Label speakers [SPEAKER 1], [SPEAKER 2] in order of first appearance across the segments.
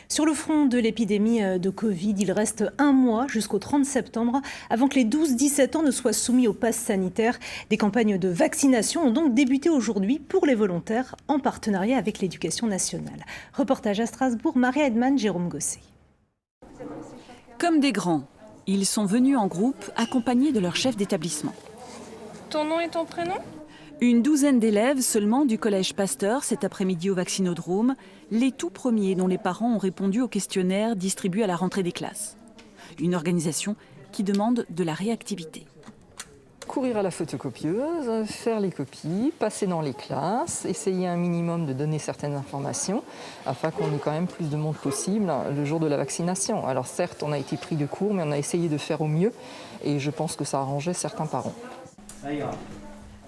[SPEAKER 1] Sur le front de l'épidémie de Covid, il reste un mois jusqu'au 30 septembre avant que les 12-17 ans ne soient soumis au pass sanitaire. Des campagnes de vaccination ont donc débuté aujourd'hui pour les volontaires en partenariat avec l'Éducation nationale. Reportage à Strasbourg, Maria Edman, Jérôme Gosset.
[SPEAKER 2] Comme des grands, ils sont venus en groupe accompagnés de leur chef d'établissement.
[SPEAKER 3] Ton nom et ton prénom ?
[SPEAKER 2] Une douzaine d'élèves seulement du collège Pasteur cet après-midi au vaccinodrome, les tout premiers dont les parents ont répondu au questionnaire distribué à la rentrée des classes. Une organisation qui demande de la réactivité.
[SPEAKER 4] Courir à la photocopieuse, faire les copies, passer dans les classes, essayer un minimum de donner certaines informations afin qu'on ait quand même plus de monde possible le jour de la vaccination. Alors certes, on a été pris de court, mais on a essayé de faire au mieux et je pense que ça arrangeait certains parents.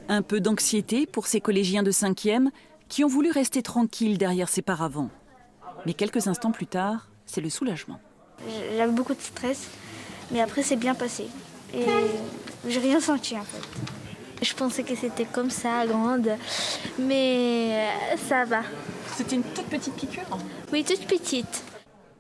[SPEAKER 2] Un peu d'anxiété pour ces collégiens de 5e qui ont voulu rester tranquilles derrière ces paravents. Mais quelques instants plus tard, c'est le soulagement.
[SPEAKER 5] J'avais beaucoup de stress, mais après c'est bien passé. Et j'ai rien senti en fait. Je pensais que c'était comme ça, grande, mais ça va.
[SPEAKER 2] C'était une toute petite piqûre ?
[SPEAKER 5] Oui, toute petite.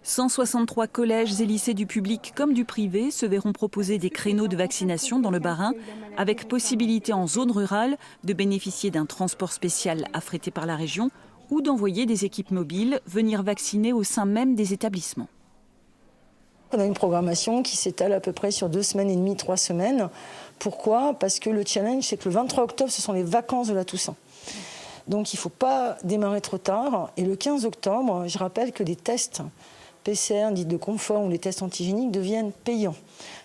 [SPEAKER 2] 163 collèges et lycées du public comme du privé se verront proposer des créneaux de vaccination dans le Bas-Rhin, avec possibilité en zone rurale de bénéficier d'un transport spécial affrété par la région ou d'envoyer des équipes mobiles venir vacciner au sein même des établissements.
[SPEAKER 6] On a une programmation qui s'étale à peu près sur 2 semaines et demie, 3 semaines. Pourquoi ? Parce que le challenge, c'est que le 23 octobre, ce sont les vacances de la Toussaint. Donc il ne faut pas démarrer trop tard. Et le 15 octobre, je rappelle que les tests PCR dits de confort ou les tests antigéniques deviennent payants.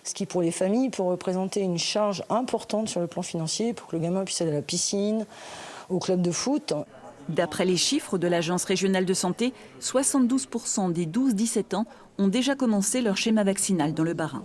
[SPEAKER 6] Ce qui, pour les familles, peut représenter une charge importante sur le plan financier pour que le gamin puisse aller à la piscine, au club de foot.
[SPEAKER 2] D'après les chiffres de l'Agence régionale de santé, 72% des 12-17 ans ont déjà commencé leur schéma vaccinal dans le Bas-Rhin.